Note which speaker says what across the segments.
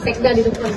Speaker 1: Sekda di depan.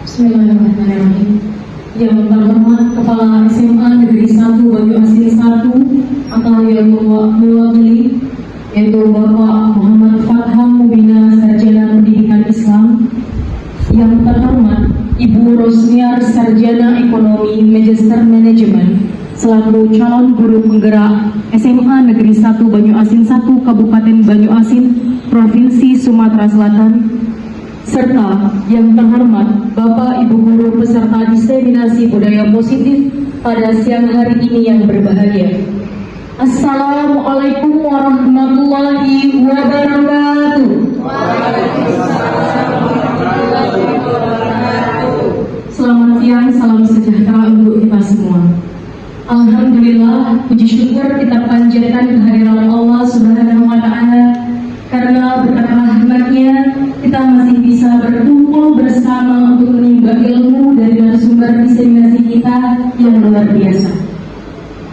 Speaker 2: Bismillahirrahmanirrahim. Yang terhormat Kepala SMA Negeri 1 Banyuasin 1 atau yang mewakili yaitu Bapak Muhammad Fatham Mubina Sarjana Pendidikan Islam. Yang terhormat Ibu Rosniar Sarjana Ekonomi Magister Manajemen selaku calon guru penggerak SMA Negeri 1 Banyuasin 1 Kabupaten Banyuasin Provinsi Sumatera Selatan, serta yang terhormat Bapak Ibu Guru peserta diseminasi budaya positif pada siang hari ini yang berbahagia. Assalamualaikum warahmatullahi wabarakatuh. Selamat siang, salam sejahtera untuk kita semua. Alhamdulillah, puji syukur kita panjatkan kehadiran Allah Subhanahu wa Ta'ala, karena berkat rahmatnya kita masih bisa berkumpul bersama untuk menimba ilmu dari narasumber diseminasi kita yang luar biasa.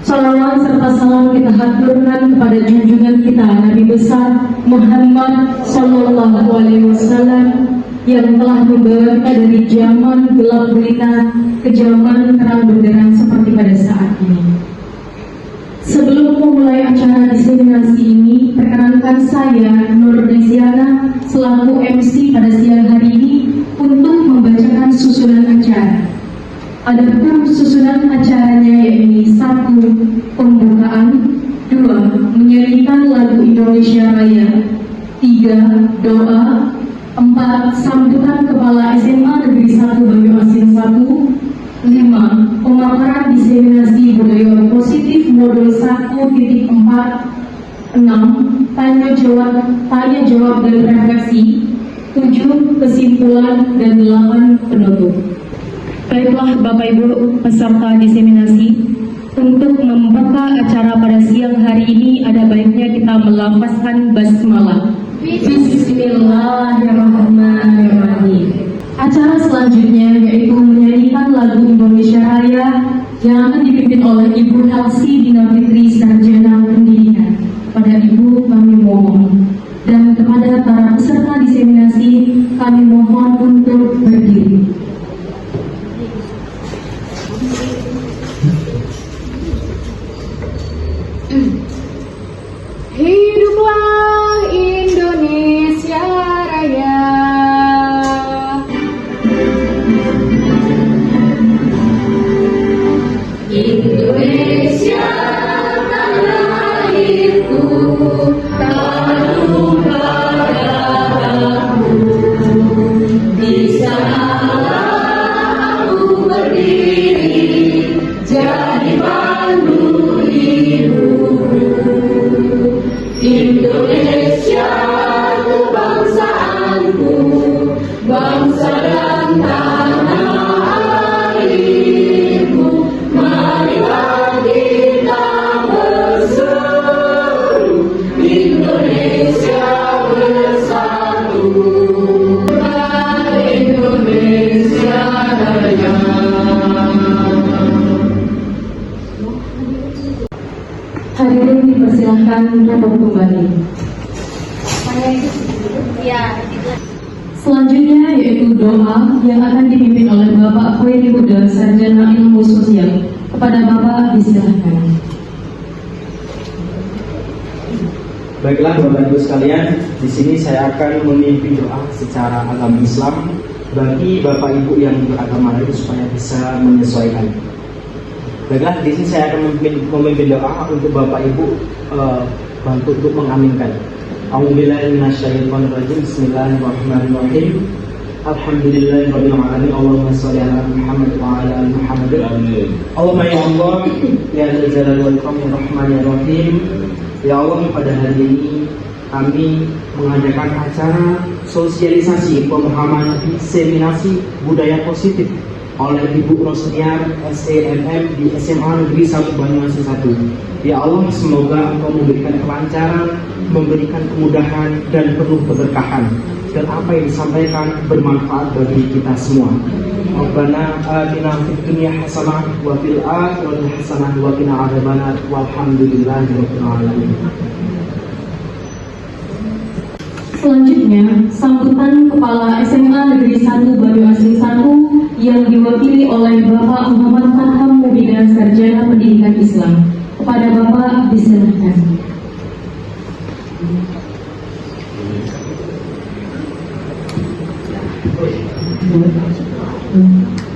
Speaker 2: Salawat serta salam kita haturkan kepada junjungan kita Nabi besar Muhammad Sallallahu Alaihi Wasallam yang telah membawa kita dari zaman gelap gulita ke zaman terang benderang seperti pada saat ini. Sebelum memulai acara diseminasi ini, perkenankan saya Nur Desiana selaku MC pada siang hari ini untuk membacakan susunan acara. Adapun susunan acaranya yakni 1. Pembukaan, 2. Menyanyikan lagu Indonesia Raya, 3. Doa, 4. Sambutan Kepala SMA Negeri 1 Banyuasin 1, 5. Pemaparan diseminasi budaya positif modul 1.4, 6. Tanya jawab dan refleksi, 7. Kesimpulan, dan 8. Penutup. Baiklah Bapak Ibu peserta diseminasi, untuk membuka acara pada siang hari ini ada baiknya kita melafazkan basmalah. Bismillahirrahmanirrahim. Acara selanjutnya yaitu menyanyikan lagu Indonesia Raya yang akan dipimpin oleh Ibu Elsie Dina Fitri Sarjana Pendidikan. Pada Ibu kami mohon, dan kepada para peserta diseminasi kami mohon untuk berdiri.
Speaker 1: Hiduplah Indonesia Raya.
Speaker 3: Indonesia tanah airku, tanah padamu. Di sanalah aku berdiri, jadi pandu hidupku.
Speaker 2: dipersilahkan duduk kembali.
Speaker 3: Ya,
Speaker 2: Selanjutnya yaitu doa yang akan dipimpin oleh Bapak Khoiri Huda, Sarjana Ilmu Sosial. Kepada Bapak disilahkan.
Speaker 4: Baiklah Bapak Ibu sekalian, di sini saya akan memimpin doa secara agama Islam bagi Bapak Ibu yang beragama lain supaya bisa menyesuaikan. Baiklah, di sini saya akan memimpin doa untuk Bapak Ibu bantu untuk mengaminkan. A'udzubillahi minasyaitonirrajim. Bismillahirrahmanirrahim. Alhamdulillahirabbil alamin. Allahumma shalli ala Muhammad wa ala ali Muhammad. Amin. Allahumma ya Allah, ya Dzal Jalali wal Ikram ya Rahmanir Rahim. Ya Allah, pada hari ini kami mengadakan acara sosialisasi pemahaman diseminasi budaya positif oleh Ibu Rosniar SEMM di SMA Negeri 1 Banyuasin 1. Ya Allah, semoga Engkau memberikan kelancaran, memberikan kemudahan dan penuh keberkahan, dan apa yang disampaikan bermanfaat bagi kita semua. Rabbana atina fid dunya hasanah wa fil akhirati hasanah wa qina adzabannar walhamdulillahi rabbil alamin.
Speaker 2: Selanjutnya, sambutan Kepala SMA Negeri 1 Banyuasin 1 yang diwakili oleh Bapak Muhammad Farham Mubina, Sarjana Pendidikan Islam. Kepada Bapak disilahkan.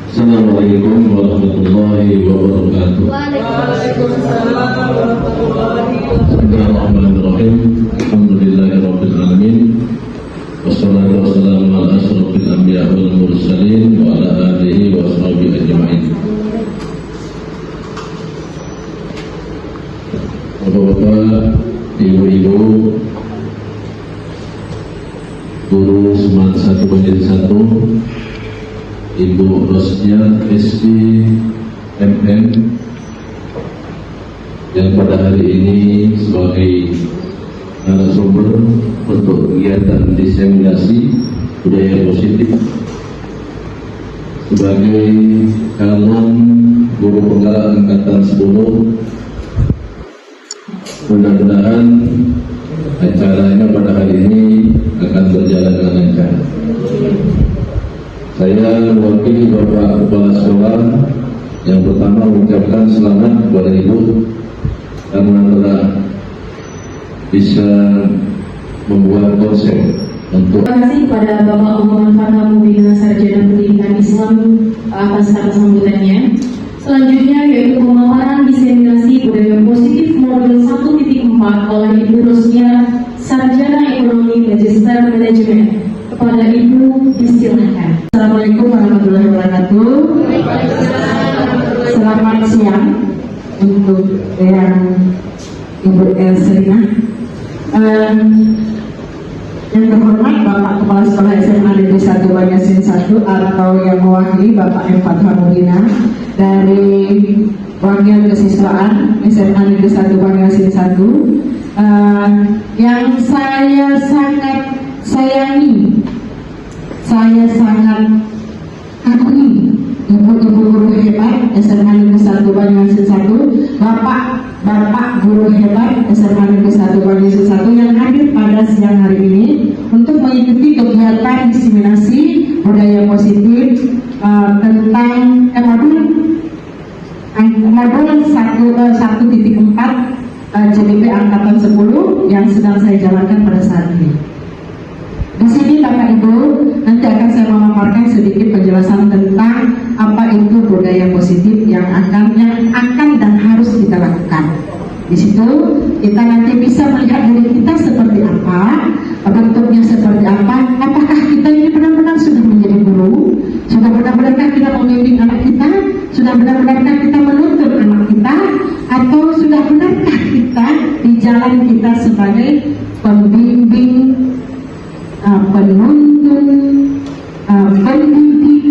Speaker 5: Assalamualaikum warahmatullahi wabarakatuh. Bismillahirrahmanirrahim. Alhamdulillahirabbil alamin. Wassalatu wassalamu ala asyrofil anbiya wal mursalin wa ala alihi wa sahbihi ajma'in. Bapak-bapak, ibu-ibu, guru Semangat 1 Banyuasin 1, Ibu Rosnia SEMM yang pada hari ini sebagai narasumber untuk kegiatan diseminasi budaya positif sebagai calon guru penggerak angkatan 10. Mudah-mudahan acaranya pada hari ini akan berjalan dengan lancar. Saya mewakili Bapak Kepala Sekolah yang pertama mengucapkan selamat kepada Ibu karena telah bisa membuat konsep untuk.
Speaker 2: Terima kasih kepada Bapak Muhammad Farham Mubina, Sarjana Pendidikan Islam atas kata sambutannya. Selanjutnya yaitu pemaparan diseminasi budaya positif modul 1.4 oleh Ibu Rosnia, Sarjana Ekonomi Magister Manajemen. Kepada Ibu disilahkan.
Speaker 6: Assalamualaikum warahmatullahi wabarakatuh. Selamat siang untuk yang Ibu Elserina. Yang terhormat Bapak Kepala Sekolah SMA Negeri 1 Banyuasin 1 atau yang mewakili Bapak M. Farham Mubina dari Wakil Kesiswaan SMA Negeri 1 Banyuasin 1, yang saya sangat sayangi, saya sangat kagumi ibu-ibu guru hebat SMA Negeri 1 Banyuasin 1, Bapak guru hebat SMA Negeri 1 Banyuasin 1 yang hadir pada siang hari ini untuk mengikuti kegiatan diseminasi budaya positif tentang modul 1.4 JDP Angkatan 10 yang sedang saya jalankan pada saat ini. Di sini Bapak Ibu, nanti akan saya memaparkan sedikit penjelasan tentang apa itu budaya positif yang akan dan harus kita lakukan. Di situ kita nanti bisa melihat diri kita seperti apa, bentuknya seperti apa, apakah kita ini benar-benar sudah menjadi guru, sudah benar-benar kita membimbing anak kita, sudah benar-benar kita menuntun anak kita, atau sudah benarkah kita di jalan kita sebagai pembimbing, penuntun, pendidik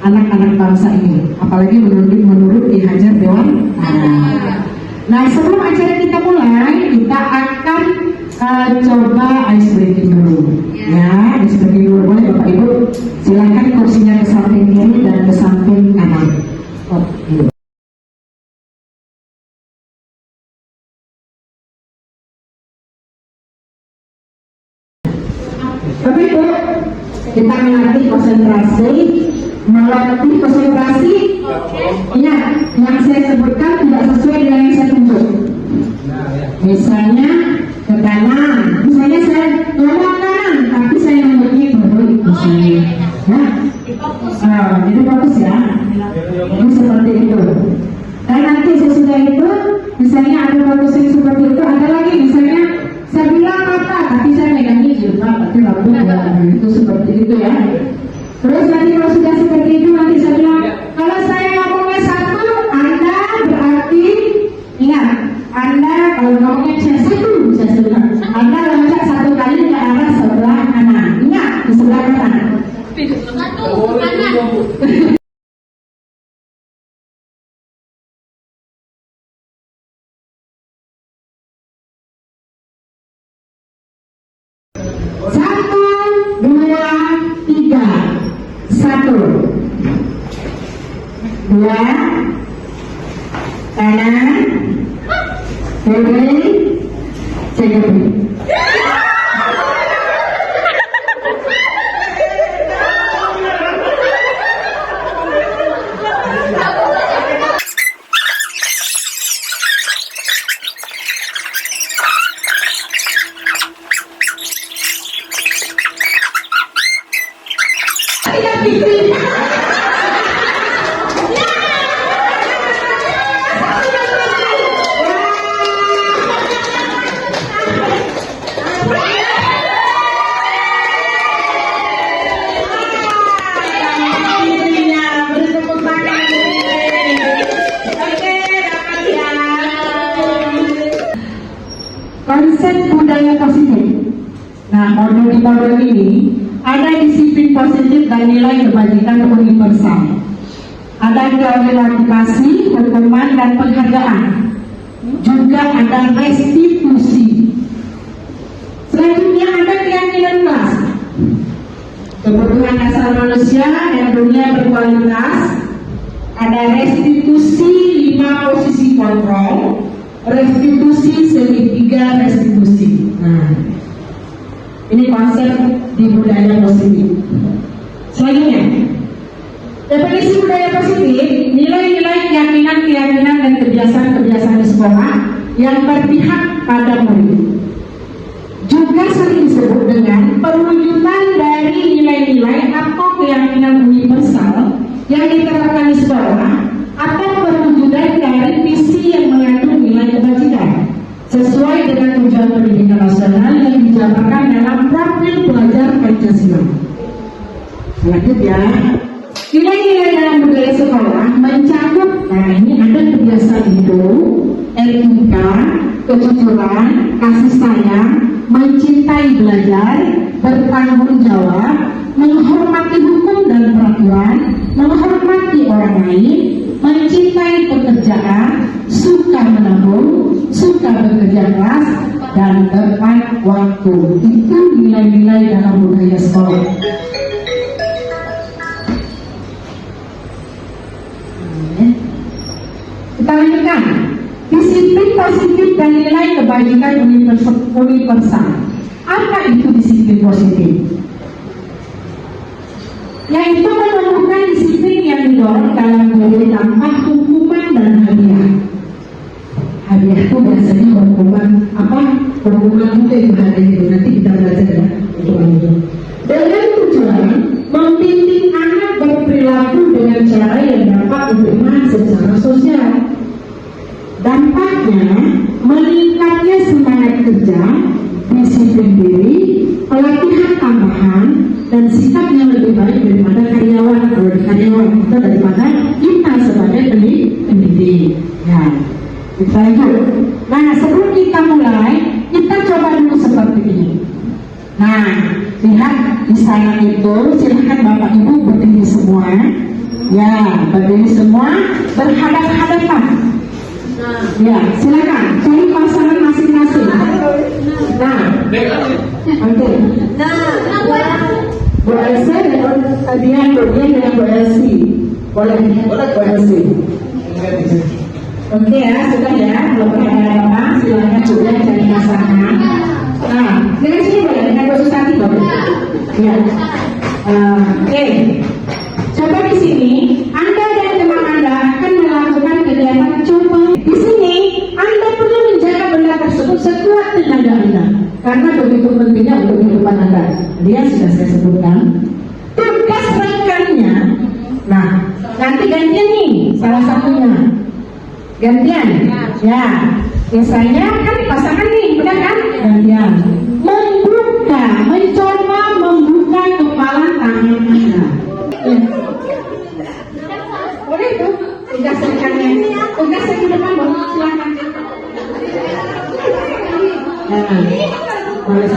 Speaker 6: anak-anak bangsa ini, apalagi menurut Ki Hajar Dewantara. Nah, sebelum acara kita mulai, kita akan coba ice breaking dulu. Ya, ice breaking dulu. Boleh Bapak Ibu, silakan kursinya ke samping kiri dan ke samping kanan. Oh, Kita melatih konsentrasi. Ingat, yang saya sebutkan tidak sesuai dengan yang saya tunjuk. Misalnya ke kanan, misalnya saya ngomong kanan, tapi saya ngomongnya kiri, misalnya. Jadi fokus ya. Ini seperti itu. Dan nanti sesudah itu, misalnya ada fokus yang seperti itu, ada lagi misalnya saya bilang apa, tapi saya megangnya jilbab, tapi rambut ya, itu seperti itu ya. Terus nanti kalau sudah seperti itu, nanti saya bilang, kalau saya ngomongnya satu, Anda berarti ingat, Anda kalau ngomongnya bisa satu, bisa sebelah. Anda loncat satu kali ke arah sebelah kanan. Ingat, di sebelah kanan.
Speaker 3: Satu kanan.
Speaker 6: Satu, dua, tiga. Satu, dua, kanan, kiri, kiri. Konsep budaya positif. Nah, modul ini ada disiplin positif dan nilai kebajikan universal. Ada nilai motivasi, hukuman, dan penghargaan. Juga ada restitusi. Selanjutnya ada keyakinan kelas. Kebutuhan dasar manusia dan dunia berkualitas. Ada restitusi 5 posisi kontrol. Restitusi segitiga restitusi. Nah, ini konsep di budaya positif. Selanjutnya, definisi budaya positif, nilai-nilai keyakinan dan kebiasaan di sekolah yang berpihak pada murid. Juga sering disebut dengan perwujudan dari nilai-nilai atau keyakinan universal yang diterapkan di sekolah atau perwujudan dari misi yang mengandung nilai kebajikan sesuai dengan tujuan pendidikan nasional yang dijabarkan dalam profil pelajar Pancasila. Lanjut ya. Nilai-nilai dalam budaya sekolah mencakup, nah ini ada kebiasaan hidup, etika, kejujuran, kasih sayang, mencintai belajar, bertanggung jawab, menghormati hukum dan peraturan, menghormati orang lain, mencintai pekerjaan, suka menabung, suka bekerja keras, dan tepat waktu. Itu nilai-nilai dalam budaya sekolah. Kita lanjutkan. Disiplin positif dan nilai kebajikan universal. Apa itu disiplin positif? Yaitu menemukan disiplin yang didorong dalam diri tanpa hukuman dan hadiah. Hadiah itu biasanya hukuman apa? Hukuman itu hadiah itu nanti kita belajar ya. Dengan tujuan membimbing anak berperilaku dengan cara yang dapat diterima secara sosial. Dampaknya meningkatnya semangat kerja, disiplin diri, pelatihan tambahan, dan sikap yang lebih baik daripada karyawan atau daripada kita sebagai pendidik. Ya, kita lanjut. Nah, sebelum kita mulai, kita coba dulu seperti ini. Nah, lihat di sana itu, silakan Bapak Ibu berdiri semua. Ya, berdiri semua, berhadap-hadapan. Ya, silakan cari pasangan masing-masing. Nah, oke. Bu Elsa dengan Dian dengan Bu Elsi. Boleh Bu Elsi. Oke ya, sudah ya. Kalau ada apa, silakan juga cari pasangan. Nah, dengan sini boleh, dengan Bu Susanti boleh. Ya. Oke. Coba di sini, Anda dan teman Anda akan melakukan kegiatan coba. Di sini, Anda perlu menjaga benda tersebut sekuat tenaga Anda, karena begitu pentingnya untuk kehidupan Anda. Dia sudah saya sebutkan. Tugas rekannya, nah nanti gantian nih, salah satunya. Gantian, ya. Biasanya kan pasangan nih, benar kan? Gantian. Mencoba membuka kepala tangan Anda. Boleh itu? Tugas rekannya. Tugas yang di depan, boleh silakan. Boleh.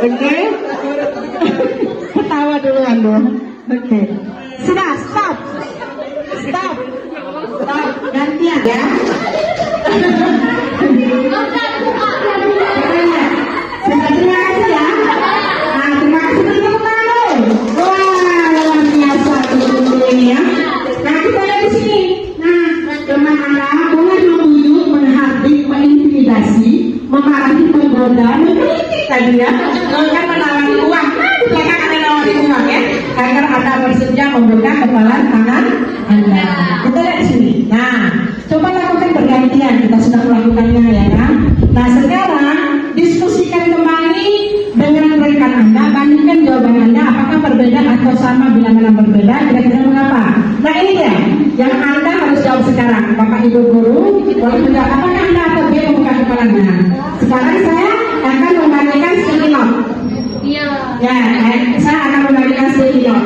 Speaker 6: Oke, ketawa duluan dong. Oke, sudah stop, gantian ya. Terima kasih ya. Nah, terima kasih teman-teman. Wah, luar biasa ini ya. Nah, kita lihat di sini. Nah, teman Anda boleh membujuk, menghardik, mengintimidasi, memarahi, menggoda, mengkritik tadi ya. Kan menawari uang. Mereka akan menawari uang ya. Agar Anda bersedia membuka kepala tangan Anda. Kita lihat di sini. Nah, coba lakukan bergantian. Kita sudah melakukannya ya kan. Nah, sekarang diskusikan kembali dengan rekan Anda, bandingkan jawaban Anda apakah berbeda atau sama. Bila mana berbeda, kira-kira mengapa. Nah, ini dia yang Anda harus jawab sekarang. Bapak Ibu guru, boleh menjawab apakah Anda atau dia membuka kepalanya. Sekarang saya akan membagikan screenshot.
Speaker 3: Iya.
Speaker 6: Ya, saya akan membagikan screenshot.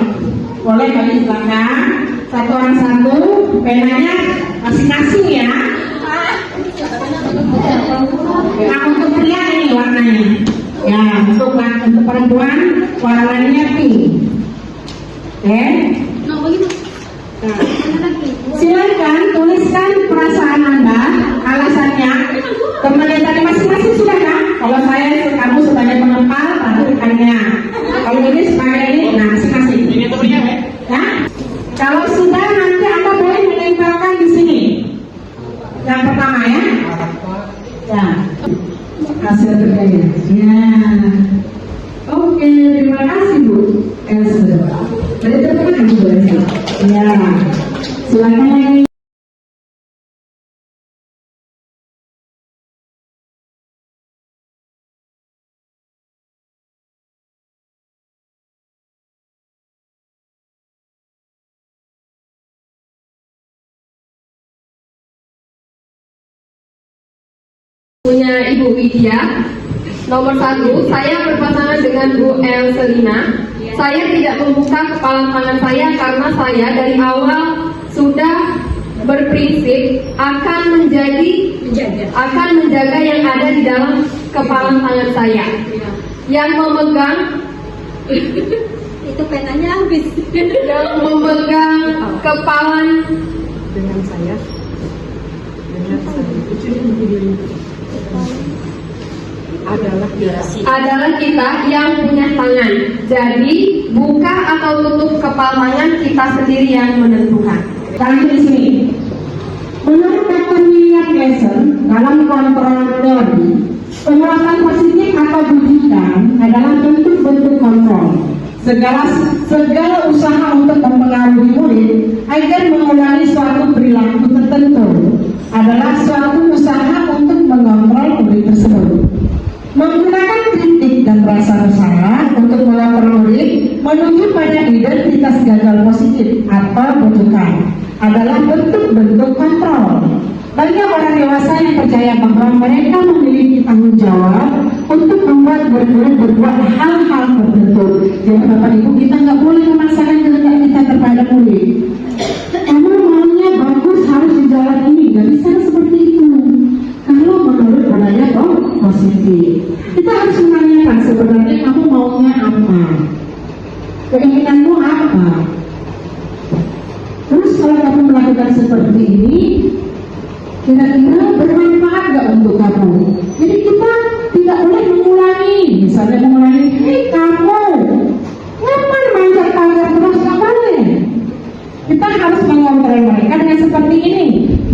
Speaker 6: Boleh bagi silakan. Satu orang satu, penanya masing-masing ya. Nah, untuk pria ini warnanya. Ya, untuk perempuan warnanya pink. Oke. Nah, silakan tuliskan perasaan Anda, alasannya. Kemudian tadi masing-masing sudah kan? Kalau saya kamu sebagai pengepal, atau rekannya. Kalau ini sebagai ini, nah masing-masing. Ini ya? Ya. Kalau sudah nanti Anda boleh menempelkan di sini. Yang pertama ya. Ya. Hasil kerjanya. Ya. Oke, terima kasih Bu Elsa. Ada teman-teman Bu Elsa. Ya. Silakan lagi.
Speaker 1: Punya Ibu Widya. Nomor 1, saya berpasangan dengan Bu Elselina. Saya tidak membuka kepala tangan saya karena saya dari awal sudah berprinsip akan menjaga yang ada di dalam kepala tangan saya. Yang memegang
Speaker 3: Itu penanya habis.
Speaker 1: yang memegang kepalan adalah kita yang punya tangan. Jadi buka atau tutup kepala tangan kita sendiri yang menentukan.
Speaker 6: Sekarang di sini. Menurut Dr. William Glasser dalam kontrol teori, penguatan positif atau budikan adalah bentuk-bentuk kontrol. Segala usaha untuk mempengaruhi murid agar mengulangi suatu perilaku tertentu adalah suatu usaha untuk mengontrol murid tersebut. Menggunakan kritik dan rasa bersalah untuk mengontrol murid menuju pada identitas gagal positif atau bujukan adalah bentuk-bentuk kontrol. Banyak orang dewasa yang percaya bahwa mereka memiliki tanggung jawab untuk membuat murid berbuat hal-hal tertentu. Jadi Bapak Ibu, kita nggak boleh memaksakan kehendak kita kepada murid. Kamu maunya bagus harus di jalan ini, nggak bisa seperti itu. Kalau menurut budaya positif, kita harus menanyakan sebenarnya kamu maunya apa, keinginanmu apa. Terus kalau kamu melakukan seperti ini, kira-kira bermanfaat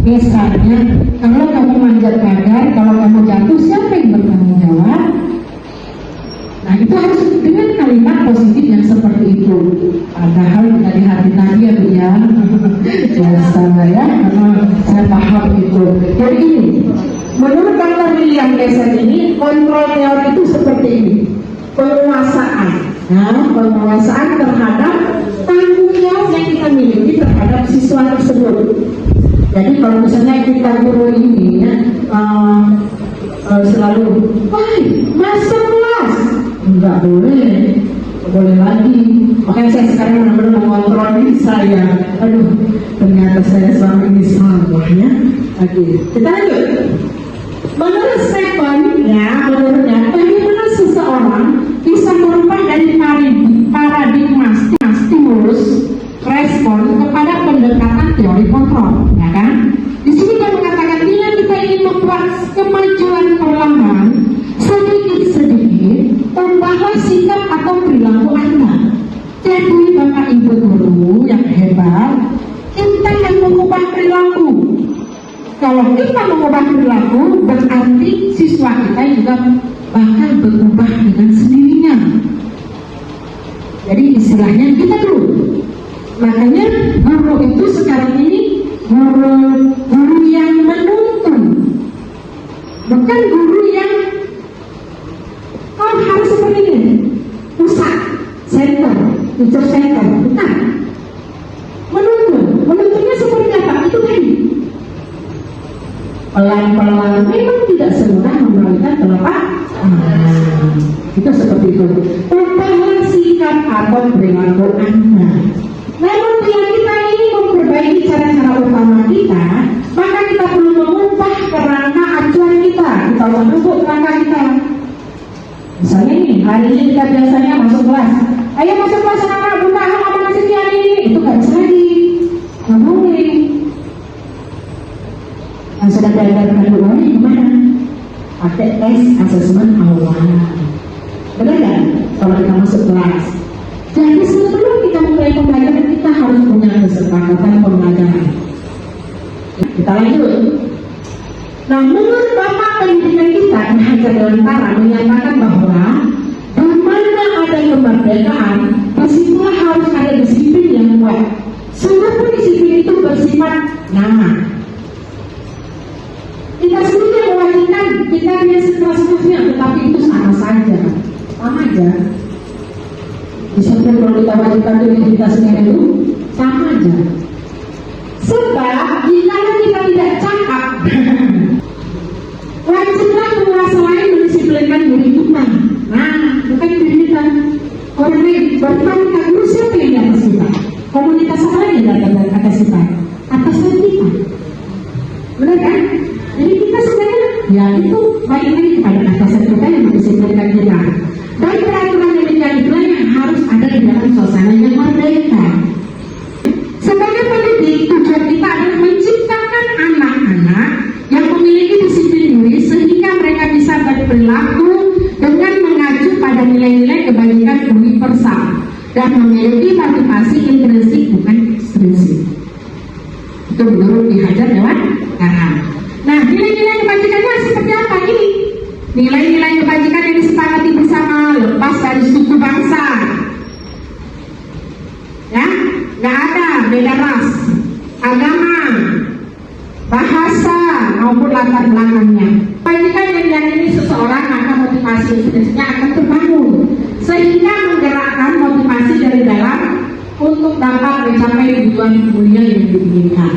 Speaker 6: Misalnya, kalau kamu manjat pagar, kalau kamu jatuh, siapa yang bertanggung jawab? Nah, itu harus dengan kalimat positif yang seperti itu. Padahal dari hati tadi ya Bu ya, biasa ya, karena saya paham itu. Jadi ini, menurut Dr. William Glasser ini, kontrol teori itu seperti ini. Penguasaan, penguasaan terhadap tanggung jawab yang kita miliki terhadap siswa tersebut. Jadi kalau misalnya kita guru ini ya, selalu, wah, masuk kelas, nggak boleh lagi. Makanya saya sekarang benar-benar mengontrol diri saya. Aduh, ternyata saya selama ini salah ya. Oke, kita lanjut. Menurut Stephen, ya, menurutnya bagaimana seseorang bisa merubah dari paradigma stimulus respon kepada pendekatan teori kontrol, ya kan? Di sini dia mengatakan bila kita ingin membuat kemajuan perlahan sedikit-sedikit, ubahlah sikap atau perilaku Anda. Jadi Bapak Ibu guru yang hebat, kita yang mengubah perilaku. Kalau kita mengubah perilaku, berarti siswa kita juga bakal berubah dengan sendirinya. Jadi istilahnya kita dulu. Makanya guru itu sekarang ini guru yang menuntun, bukan guru yang harus seperti ini, pusat, center, teacher center, bukan. Menuntunnya seperti apa? Itu tadi. Pelan-pelan, memang tidak semudah memberikan telapak tangan. Itu seperti itu. Ubahlah sikap atau perilaku Anda. Namun bila kita ini memperbaiki cara-cara utama kita, maka kita perlu mengubah kerangka acuan kita. Kita harus duduk kerangka kita. Misalnya nih, hari ini kita biasanya masuk kelas. Ayo masuk kelas anak-anak, buka halaman masih hari ini. Itu gak bisa lagi. Nggak boleh. Yang sudah diajarkan dulu gimana? Pakai tes asesmen awal. Benar kan? Kalau kita masuk kelas. Jadi sebelum kita mulai pembelajaran, kita harus punya kesepakatan pembelajaran. Kita lanjut. Nah, menurut Bapak pendidikan kita, Hajar Dewantara menyatakan bahwa di mana ada kemerdekaan, disitulah harus ada disiplin yang kuat. Seluruh disiplin itu bersifat kita sendiri yang mewajibkan, kita biasa kelas-kelasnya, tetapi itu sama saja. Disiplin kalau kita wajibkan diri kita sendiri itu sama aja. Sebab jika kita tidak cakap, wajiblah penguasa lain mendisiplinkan diri kita. Nah, bukan diri kita. Orang lain, bagaimana kita guru siapa yang di atas kita? Komunitas apa yang di atas kita? Atasan kita. Benar kan? Jadi kita sebenarnya, ya itu baik lagi kepada atasan kita yang mendisiplinkan kita. Dan peraturan demikian itulah yang harus ada di dalam suasana yang merdeka. Sebagai pendidik, tujuan kita adalah menciptakan anak-anak yang memiliki disiplin diri sehingga mereka bisa berperilaku dengan mengacu pada nilai-nilai kebajikan universal dan memiliki motivasi intrinsik bukan ekstrinsik. Itu menurut Hajar Dewantara. Nah, nilai-nilai kebajikannya seperti apa ini? Nilai-nilai kebajikan yang disepakati bersama lepas dari suku bangsa. Ya, nggak ada beda ras, agama, bahasa maupun latar belakangnya. Kebajikan yang diyakini seseorang maka motivasi intrinsiknya akan terbangun sehingga menggerakkan motivasi dari dalam untuk dapat mencapai tujuan mulia yang diinginkan.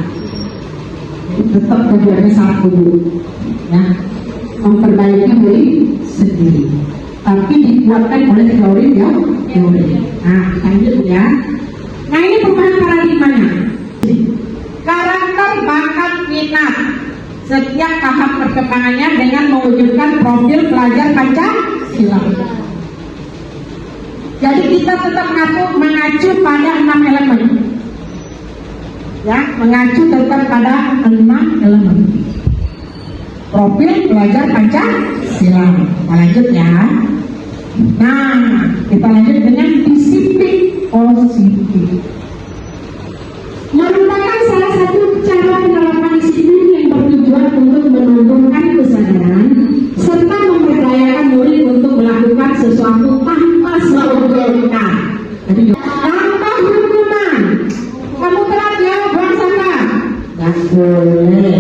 Speaker 6: Tetap tujuannya satu, ya, memperbaiki diri sendiri, tapi dikuatkan oleh teori ya, teori. Nah, lanjut ya. Nah, ini perubahan paradigmanya. Karakter, bakat, minat setiap tahap perkembangannya dengan mewujudkan profil pelajar Pancasila. Jadi kita tetap mengacu pada 6 elemen. Ya, mengacu tetap pada 6 elemen. Profil pelajar Pancasila. Kita lanjut ya. Nah, kita lanjut dengan disiplin positif. Merupakan salah satu cara penerapan disiplin boleh.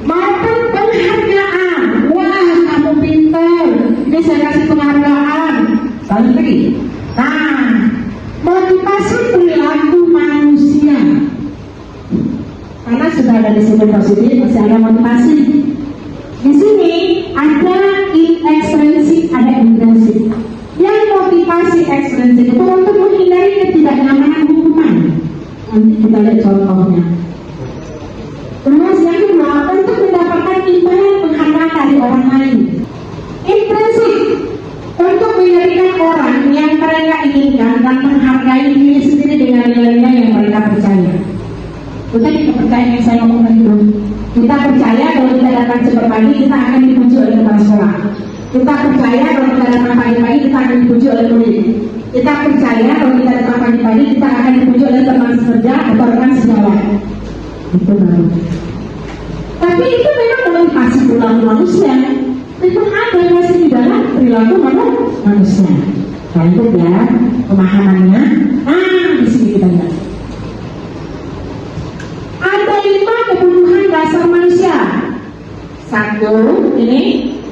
Speaker 6: Maupun penghargaan. Wah, kamu pintar. Ini saya kasih penghargaan. Saling beri. Nah, motivasi perilaku manusia. Karena sudah ada disiplin positif, masih ada motivasi. Di sini ada ekstrinsik, ada intrinsik. Yang motivasi ekstrinsik itu untuk menghindari ketidaknyamanan hukuman. Nanti kita lihat contohnya. Terus yang kedua, untuk mendapatkan imbalan penghargaan dari orang lain. Intrinsik, untuk menjadikan orang yang mereka inginkan dan menghargai diri sendiri dengan nilai-nilai yang mereka percaya. Bukan kepercayaan yang saya ngomong tadi itu. Kita percaya kalau kita datang cepat pagi kita akan dipuji oleh kepala sekolah. Kita percaya kalau kita datang pagi-pagi kita akan dipuji oleh murid. Kita percaya kalau kita datang pagi-pagi kita akan dipuji oleh teman sekerja atau rekan sejawat. Itu baru. Tapi itu memang motivasi perilaku manusia. Memang ada masih di dalam perilaku manusia. Lanjut ya pemahamannya. Di sini kita lihat. Ada 5 kebutuhan dasar manusia. 1, ini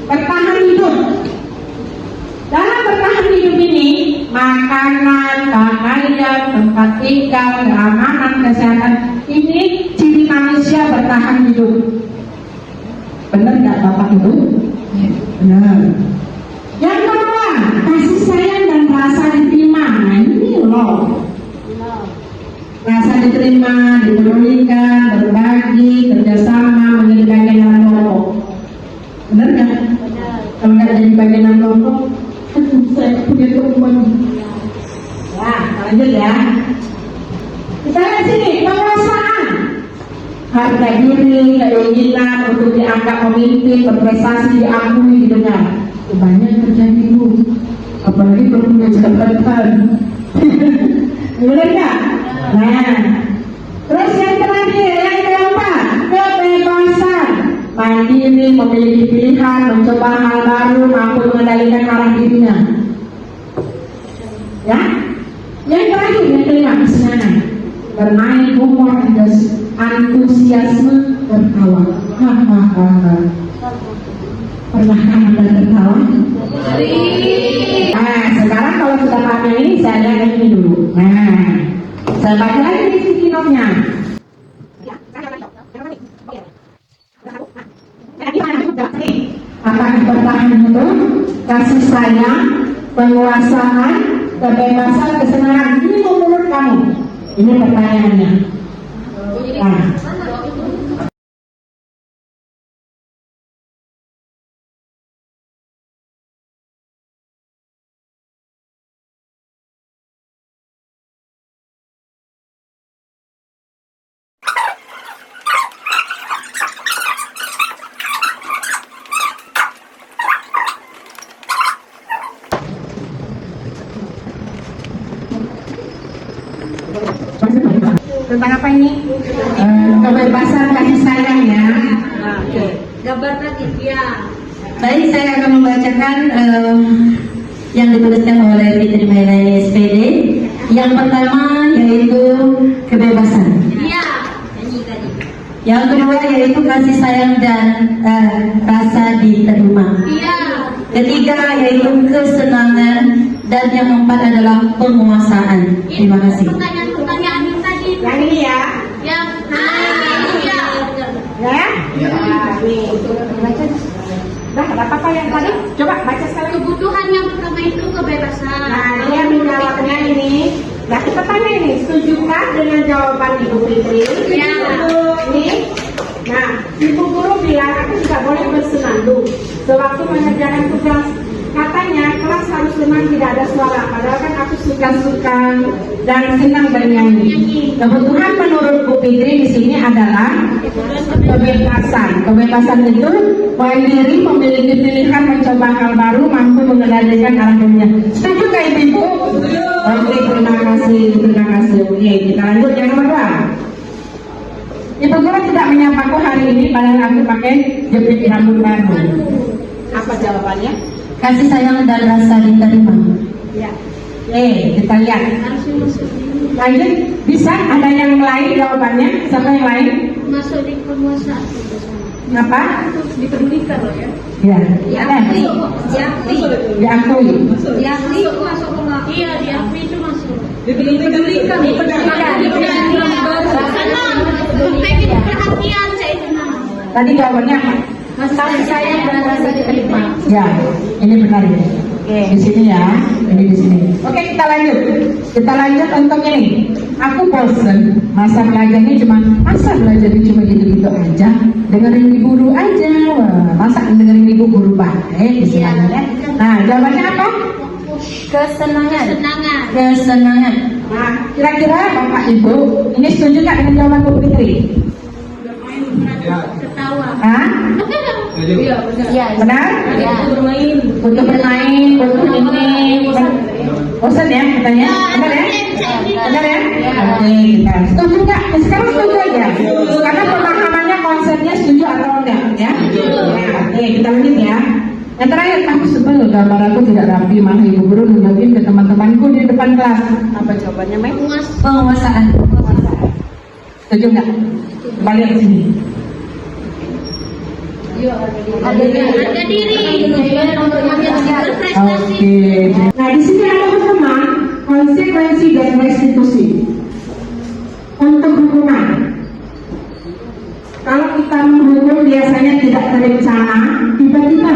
Speaker 6: bertahan hidup. Dalam bertahan hidup ini, makanan, pakaian, tempat tinggal, keamanan, kesehatan, ini ciri manusia bertahan hidup. Benar nggak Bapak Ibu? Benar. Yang kedua, kasih sayang dan rasa diterima. Nah ini loh. Rasa diterima, dipedulikan, berbagi, kerjasama, menjadi bagian dalam kelompok. Benar nggak? Kalau nggak jadi bagian dalam kelompok, saya punya teman. Ya, lanjut ya. Kita lihat sini, penguasaan. Harga diri, keinginan untuk dianggap pemimpin, berprestasi, diakui, didengar. Banyak terjadi Bu. Apalagi kalau punya jabatan. Benar nggak? Nah, terus yang terakhir, yang keempat, kebebasan. Mandiri, memiliki pilihan, mencoba hal baru, mampu mengendalikan arah dirinya. Ya, yang terakhir, yang kelima, kesenangan. Bermain, humor, antusiasme, tertawa. Hahaha. Pernahkah Anda tertawa? Nah, sekarang kalau sudah paham ini, saya lihat ini dulu. Nah, saya baca lagi di sini notnya. Apakah bertahan hidup, kasih sayang, penguasaan, kebebasan, kesenangan? Ini menurut kamu? Ini pertanyaannya. Nah. Tentang apa ini? Kebebasan kasih sayang ya.
Speaker 3: Oke. Gambar lagi ya.
Speaker 2: Baik, saya akan membacakan yang dituliskan oleh Fitri Mailani SPD. Yang pertama yaitu kebebasan.
Speaker 3: Iya. Nyanyi tadi.
Speaker 2: Yang kedua yaitu kasih sayang dan rasa diterima.
Speaker 3: Iya.
Speaker 2: Ketiga yaitu kesenangan dan yang keempat adalah penguasaan. Terima kasih.
Speaker 3: Pertanyaan yang tadi.
Speaker 6: Yang ini ya.
Speaker 3: Yang iya.
Speaker 6: Ya? Nih. Baca. Dah, ada apa yang tadi? Coba baca sekali.
Speaker 3: Kebutuhan yang pertama itu kebebasan.
Speaker 6: Nah, dia menjawabnya ini. Nah, kita tanya ini, setujukah dengan jawaban Ibu Fitri?
Speaker 3: Iya.
Speaker 6: Ini. Nah, Ibu Guru bilang aku tidak boleh bersenandung sewaktu mengerjakan tugas. Katanya kelas harus tenang, tidak ada suara. Padahal kan aku suka-suka dan senang bernyanyi. Kebutuhan menurut Bu Fitri di sini adalah kebebasan. Kebebasan itu mandiri, memiliki pilihan, mencoba hal baru, mampu mengendalikan arah dirinya. Setuju nggak Ibu? Oke, terima kasih, terima kasih. Oke, kita lanjut yang nomor 2. Ibu Guru tidak menyapaku hari ini, padahal aku pakai jepit rambut baru. Apa jawabannya?
Speaker 2: Kasih sayang dan rasa diterima.
Speaker 6: Ya. Kita lihat.
Speaker 3: Harus masuk.
Speaker 6: Lanjut, bisa ada yang lain jawabannya? Siapa yang lain?
Speaker 3: masuk di penguasaan.
Speaker 6: Apa?
Speaker 2: Dipedulikan loh ya.
Speaker 6: Ya.
Speaker 3: Diakui.
Speaker 6: Diakui.
Speaker 3: Diakui itu masuk ke iya, diakui itu masuk.
Speaker 2: Dipedulikan.
Speaker 3: Senang. Pengen perhatian saya senang.
Speaker 6: Tadi jawabannya apa?
Speaker 3: Saya merasa diterima.
Speaker 6: Ya, ini benar ini. Di sini ya, ini di sini. Oke, kita lanjut. Kita lanjut untuk ini. Aku bosen masa belajarnya masa belajarnya cuma gitu-gitu aja. Dengerin ibu guru aja. Wah, masa dengerin ibu guru baik istilahnya. Nah, jawabannya apa?
Speaker 2: Kesenangan.
Speaker 3: Senangan.
Speaker 2: Kesenangan.
Speaker 6: Nah, kira-kira Bapak Ibu ini setuju nggak dengan jawaban Bu Fitri?
Speaker 3: Ketawa.
Speaker 6: Hah?
Speaker 2: Iya, benar.
Speaker 3: Iya.
Speaker 6: Benar?
Speaker 3: Iya.
Speaker 2: Bermain.
Speaker 6: Untuk bermain, untuk ini. Bosan ya katanya? Benar ya? Benar ya? Oke, kita setuju nggak? Sekarang setuju aja. Karena pemahamannya konsepnya setuju atau enggak ya? Oke, kita lanjut ya. Yang terakhir, aku sebel loh gambar aku tidak rapi, mana ibu guru nunjukin ke teman-temanku di depan kelas. Apa jawabannya, Mai?
Speaker 2: Penguasaan.
Speaker 6: Setuju nggak? Balik ke sini.
Speaker 3: Harga diri. Berprestasi.
Speaker 6: Oke. Nah, di sini ada teman konsekuensi dan restitusi. Untuk hukuman, kalau kita menghukum biasanya tidak terencana, tiba-tiba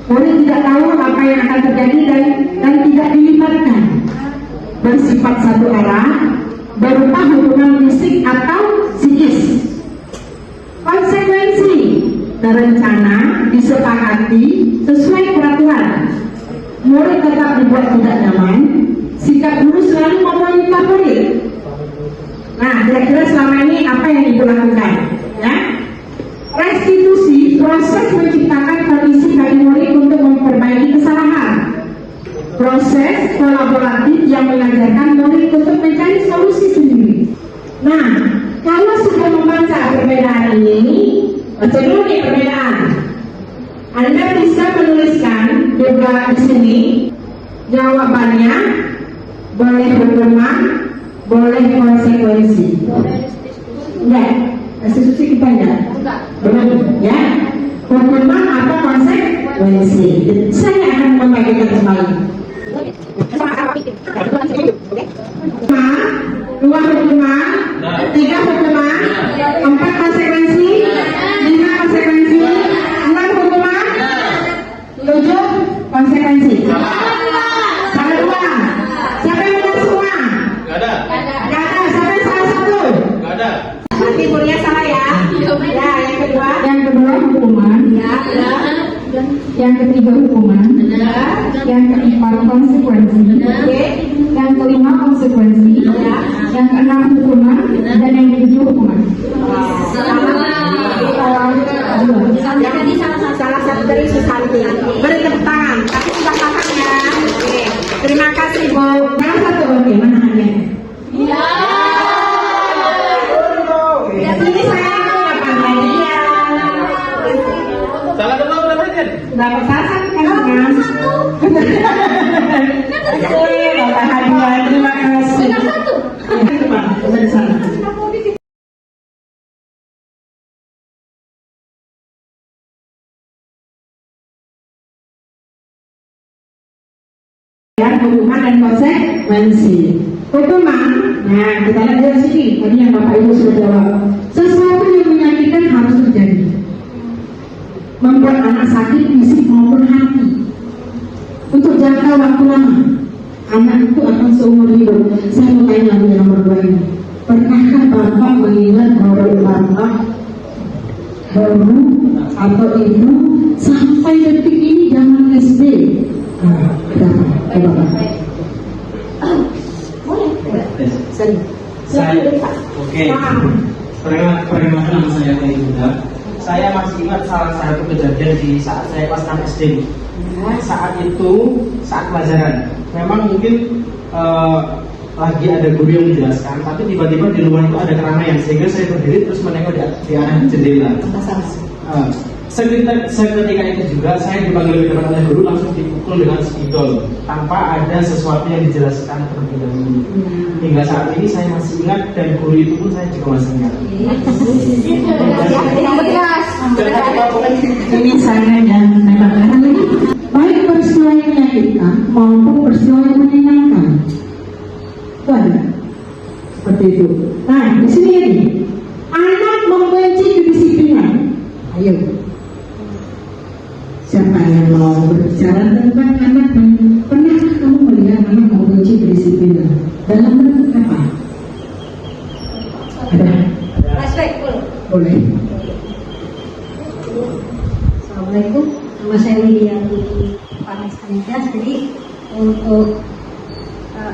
Speaker 6: murid tidak tahu apa yang akan terjadi dan tidak dilibatkan. Bersifat satu arah, berupa hukuman fisik atau psikis. Konsekuensi terencana, disepakati sesuai peraturan. Murid tetap dibuat tidak nyaman, sikap guru selalu memonita murid. Nah, kira-kira selama ini apa yang ibu lakukan? Ya? Restitusi, proses menciptakan kondisi bagi murid untuk memperbaiki kesalahan. Proses kolaboratif yang mengajarkan murid untuk mencari solusi sendiri. Nah, kalau sudah membaca perbedaan ini, dulu nih perbedaan. Anda bisa menuliskan juga di sini jawabannya, boleh hukuman, boleh konsekuensi. Enggak, restitusi kita enggak. Benar ya? Hukuman atau konsekuensi. Saya akan membagikan kembali. Dua hukuman, tiga hukuman, empat konsekuensi, lima konsekuensi, enam hukuman, tujuh konsekuensi. Salah dua. Siapa yang benar semua?
Speaker 5: Gak ada.
Speaker 6: Gak ada. Siapa yang salah satu?
Speaker 5: Gak ada.
Speaker 6: Nanti gurunya salah ya. Ya, yang kedua. Yang kedua hukuman. Ya. Yang ketiga hukuman. Yang keempat konsekuensi. Yang kelima konsekuensi. Yang keenam hukuman. Dan yang ketujuh hukuman. Salah satu dari Susanti. Beri tepuk tangan. Tapi sudah paham ya. Oke. Terima kasih Bu. Yang satu oke. Mana hadiahnya? Ini saya akan hadiah.
Speaker 5: Salah dong berapa aja?
Speaker 6: Dapat pasang kan mas? Oke, dapat hadiah. Terima kasih. Coba di sana. Hukuman dan konsekuensi. Hukuman, nah kita lihat dari sini. Tadi yang Bapak Ibu sudah jawab. Sesuatu yang menyakitkan harus terjadi, membuat anak sakit fisik maupun hati. Untuk jangka waktu lama, anak itu akan seumur hidup. Saya mau tanya lagi yang nomor 2 ini. Pernahkah Bapak mengingat bahwa Bapak, baru atau ibu sampai detik ini zaman SD? Nah, berapa?
Speaker 4: Perkenalkan nama saya Teh Yuda. Saya masih ingat salah satu kejadian di saat saya kelas 6 SD. Saat pelajaran, memang mungkin lagi ada guru yang menjelaskan, tapi tiba-tiba di luar itu ada keramaian sehingga saya berdiri terus menengok di arah jendela. seketika itu juga saya dipanggil lebih depan oleh guru, langsung dipukul dengan spidol tanpa ada sesuatu yang dijelaskan terlebih dahulu. Hingga saat ini saya masih ingat, dan guru itu pun saya juga masih ingat.
Speaker 6: Ini saya yang menambahkan lagi, baik peristiwa yang menyakitkan maupun peristiwa yang menyenangkan. Banyak seperti itu. Nah, di sini ini anak membenci kedisiplinan. Ayo, siapa yang mau berbicara tentang anak? Pernah kamu melihat anak membenci kedisiplinan? Dalam bentuk apa? Ada? Boleh.
Speaker 3: Assalamualaikum, nama saya Lydia Panesanitas. Jadi untuk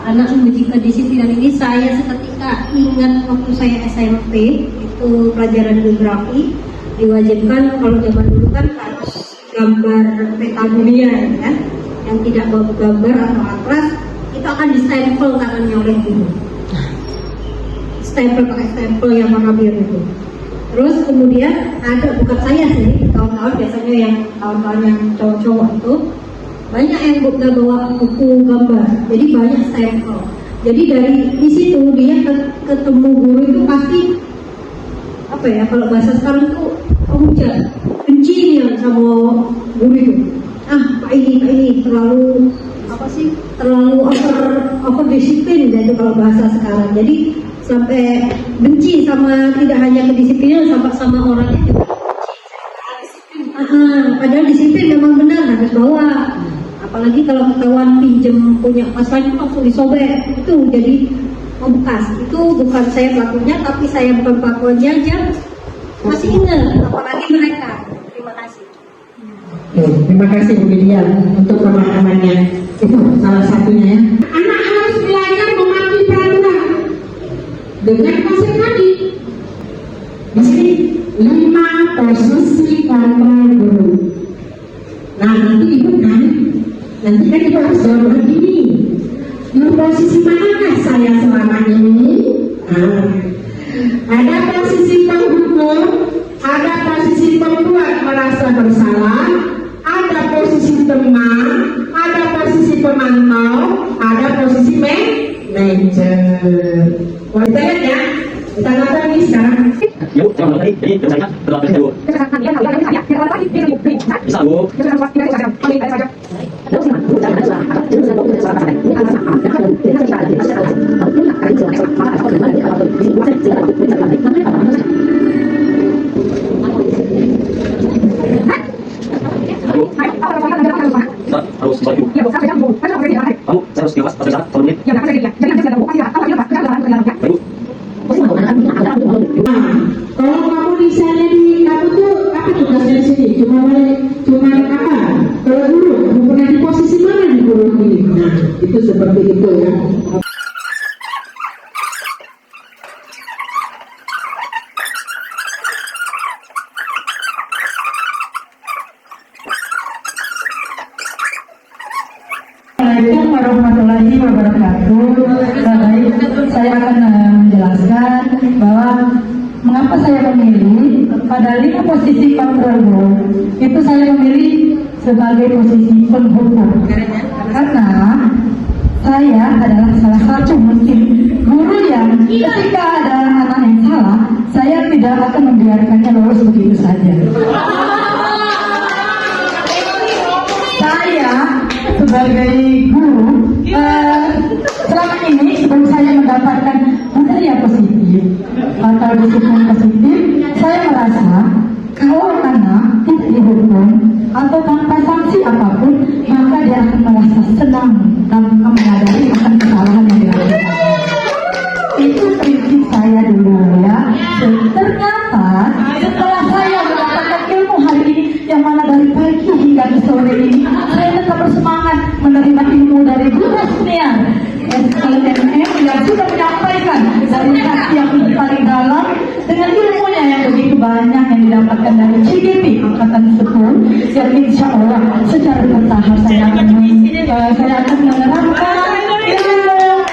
Speaker 3: anak membenci kedisiplinan ini, saya seketika ingat waktu saya SMP, itu pelajaran geografi, diwajibkan kalau zaman dulu kan harus gambar peta dunia ya kan, yang tidak bawa gambar atau atlas itu akan distempel tangannya oleh guru, stempel pakai stempel yang warna biru itu. Terus kemudian ada, bukan saya sih, kawan-kawan biasanya yang kawan-kawan yang cowok-cowok itu banyak yang nggak bawa buku gambar, jadi banyak stempel. Jadi dari di situ dia ketemu guru itu pasti apa ya, kalau bahasa sekarang tuh hujat, benci dia sama guru itu. Pak ini terlalu apa sih, terlalu over disiplin gitu kalau bahasa sekarang. Jadi sampai benci sama, tidak hanya kedisiplinan, sampai sama orangnya juga benci. Padahal disiplin memang benar harus bawa. Apalagi kalau ketahuan pinjem punya pas lagi langsung disobek, itu jadi membekas. Itu bukan saya pelakunya, tapi saya bukan pelakunya aja masih ingat, apalagi mereka. Terima kasih.
Speaker 6: Terima kasih Bu Lydia untuk pemahamannya. Itu salah satunya ya. Anak harus belajar mematuhi peraturan dengan konsep tadi. Di sini 5 posisi kontrol guru. Nah, nanti ibu kan, nanti kan ibu harus jawab begini. Di posisi manakah saya selama ini? Ada posisi penghukum, ada posisi pembuat merasa bersalah, ada posisi teman, ada posisi pemantau, ada posisi manajer. Kita lihat ya, kita lihat lagi sekarang.
Speaker 4: Yuk, jangan lagi, jadi kerjanya berlatih dulu. Bisa Bu. Harus bisa Bu. Kamu saya harus kelas pas saat 1 menit. Baru.
Speaker 6: Kalau kamu misalnya kamu tuh apa tugasnya di sini? Cuma apa? Kalau dulu kamu pernah di posisi mana di guru ini? Nah, itu seperti itu ya.
Speaker 2: Assalamualaikum warahmatullahi wabarakatuh. Baik, saya akan menjelaskan bahwa mengapa saya memilih pada 5 posisi kontrol guru itu saya memilih sebagai posisi penghukum, karena saya adalah salah satu mungkin guru yang ketika ada anak yang salah, saya tidak akan membiarkannya lulus begitu saja. Saya sebagai guru selama ini sebelum saya mendapatkan materi yang positif atau disiplin positif, saya merasa kalau anak tidak dihukum atau tanpa sanksi apapun, maka dia akan merasa senang dan menyadari akan kesalahan yang dilakukan. Itu prinsip saya dulu ya. Ternyata setelah saya mendapatkan ilmu hari ini, yang mana dari pagi hingga ke sore ini, saya tetap bersemangat menerima ilmu dari guru senior SLMM yang sudah menyampaikan dari hati yang paling dalam dengan ilmunya yang begitu banyak yang didapatkan dari CGP Angkatan 10, yang insya Allah secara bertahap saya akan menerapkan ilmu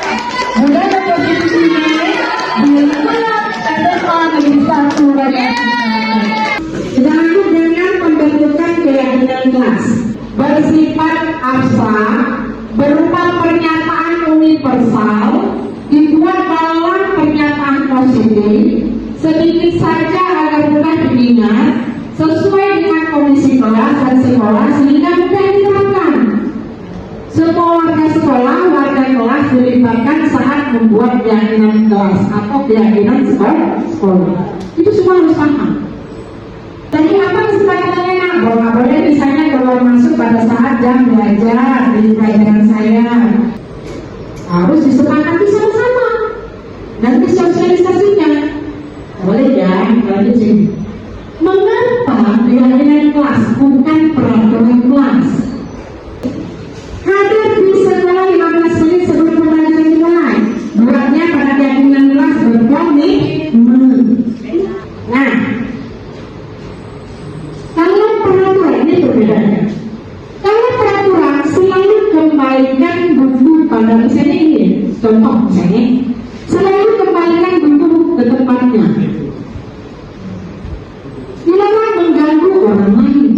Speaker 2: budaya positif ini di lingkungan SMA Negeri 1 Banjarmasin.
Speaker 6: Sedang dengan sedikit saja agar mudah diingat sesuai dengan kondisi kelas dan sekolah sehingga mudah diterapkan. Semua warga sekolah, warga kelas dilibatkan saat membuat keyakinan kelas atau keyakinan sekolah. Itu semua harus paham. Jadi apa kesepakatannya nak? Nggak boleh misalnya keluar masuk pada saat jam belajar di pelajaran saya. Harus disepakati sama-sama dan disosialisasinya. Boleh ya, lanjut sini. Mengapa keyakinan kelas bukan peraturan kelas? Hadir di sekolah 15 menit sebelum pembelajaran dimulai. Buatnya pada keyakinan kelas berkomitmen. Nah, kalau peraturan ini berbeda. Kalau peraturan selalu kembalikan buku pada misalnya ini, contoh misalnya, selalu kembalikan buku ke tempatnya. Dilarang mengganggu orang lain.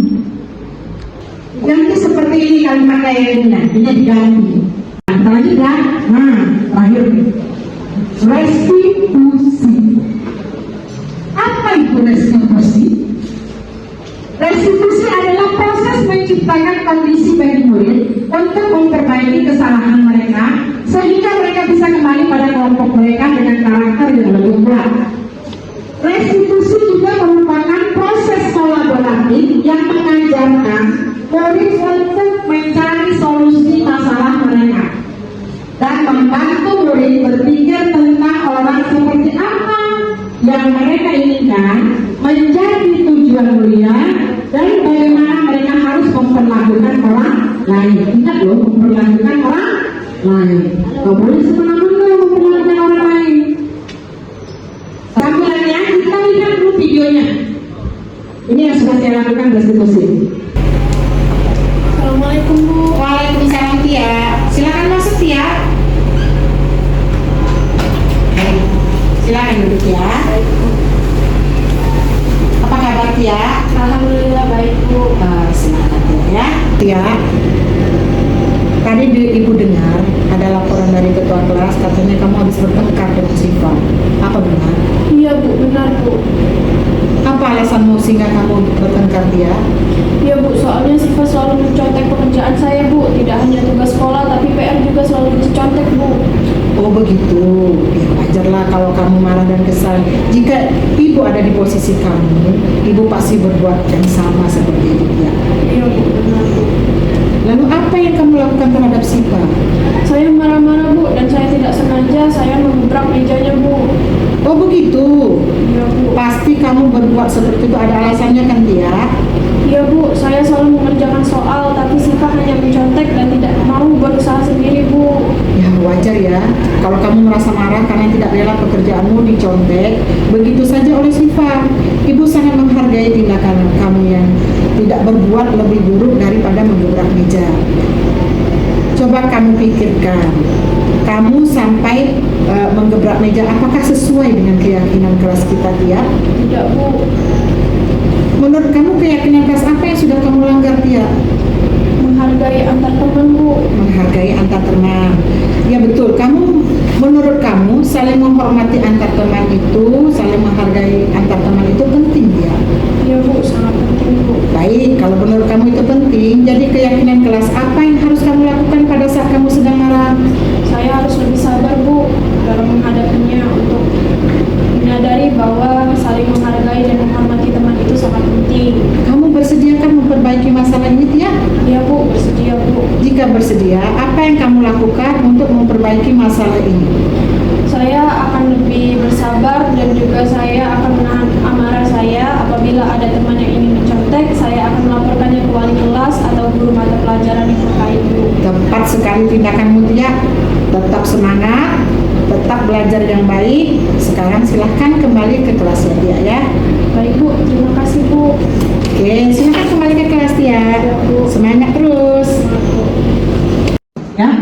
Speaker 6: Ganti seperti ini kalimat kayaknya, ini diganti. Terakhir kan? Nah, terakhir restitusi. Apa itu restitusi? Restitusi adalah proses menciptakan kondisi bagi murid untuk memperbaiki kesalahan mereka sehingga mereka bisa kembali pada kelompok mereka dengan karakter yang lebih kuat. Restitusi juga merupakan proses kolaboratif yang mengajarkan murid untuk mencari solusi masalah mereka dan membantu murid berpikir tentang orang seperti apa yang mereka inginkan menjadi tujuan mulia dan bagaimana mereka harus memperlakukan orang lain. Ingat loh, memperlakukan orang lain. Gak boleh semena-mena memperlakukan orang lain. Tampilannya kita lihat dulu videonya. Ini yang sudah saya lakukan restitusi.
Speaker 1: Assalamualaikum Bu.
Speaker 6: Waalaikumsalam Tia. Silakan masuk Tia. Silakan duduk ya. Apa kabar Tia?
Speaker 1: Alhamdulillah baik Bu.
Speaker 6: Semangat ya. Tia. Tadi Ibu dengar ada laporan dari ketua kelas katanya kamu habis bertengkar dengan Siva. Apa benar?
Speaker 1: Iya Bu, benar Bu.
Speaker 6: Apa alasanmu sehingga kamu bertengkar Tia?
Speaker 1: Iya Bu, soalnya Siva selalu mencontek pekerjaan saya Bu. Tidak hanya tugas sekolah, tapi PR juga selalu dicontek Bu.
Speaker 6: Oh begitu, ya wajarlah kalau kamu marah dan kesal. Jika ibu ada di posisi kamu, ibu pasti berbuat yang sama seperti itu ya.
Speaker 1: Iya Bu, benar Bu.
Speaker 6: Lalu apa yang kamu lakukan terhadap Siva?
Speaker 1: Saya marah-marah Bu, dan saya tidak sengaja saya mengebrak mejanya Bu.
Speaker 6: Oh begitu,
Speaker 1: Iya Bu.
Speaker 6: pasti kamu berbuat seperti itu ada alasannya kan Tia?
Speaker 1: Iya Bu, saya selalu mengerjakan soal, tapi Siva hanya mencontek dan tidak mau berusaha sendiri Bu.
Speaker 6: Ya wajar ya, kalau kamu merasa marah karena tidak rela pekerjaanmu dicontek, begitu saja oleh Siva. Ibu sangat menghargai tindakan kamu yang tidak berbuat lebih buruk daripada menggebrak meja. Coba kamu pikirkan, kamu sampai menggebrak meja, apakah sesuai dengan keyakinan kelas kita Tia?
Speaker 1: Tidak Bu.
Speaker 6: Menurut kamu keyakinan kelas apa yang sudah kamu langgar Tia?
Speaker 1: Menghargai antar teman Bu.
Speaker 6: Menghargai antar teman. Ya betul, menurut kamu saling menghormati antar teman itu, saling menghargai antar teman itu penting ya?
Speaker 1: Iya Bu, sangat penting Bu.
Speaker 6: Baik, kalau menurut kamu itu penting, jadi keyakinan kelas apa yang harus kamu lakukan pada saat kamu sedang marah?
Speaker 1: Saya harus lebih sabar Bu dalam menghadapinya, untuk menyadari bahwa saling menghargai dan menghormati teman itu sangat penting.
Speaker 6: Kamu bersediakan memperbaiki masalah ini Tia?
Speaker 1: Iya Bu, bersedia Bu.
Speaker 6: Jika bersedia, apa yang kamu lakukan untuk memperbaiki masalah ini?
Speaker 1: Saya akan lebih bersabar dan juga saya akan menahan amarah saya. Apabila ada teman yang ingin mencontek, saya akan melaporkannya ke wali kelas atau guru mata pelajaran yang terkait Bu.
Speaker 6: Tepat sekali tindakanmu Tia. Tetap semangat, tetap belajar yang baik. Sekarang silahkan kembali ke kelas ya Tia ya.
Speaker 1: Baik Bu, terima kasih Bu.
Speaker 6: Oke, silahkan kembali ke kelas Tia. Semangat terus. Ya,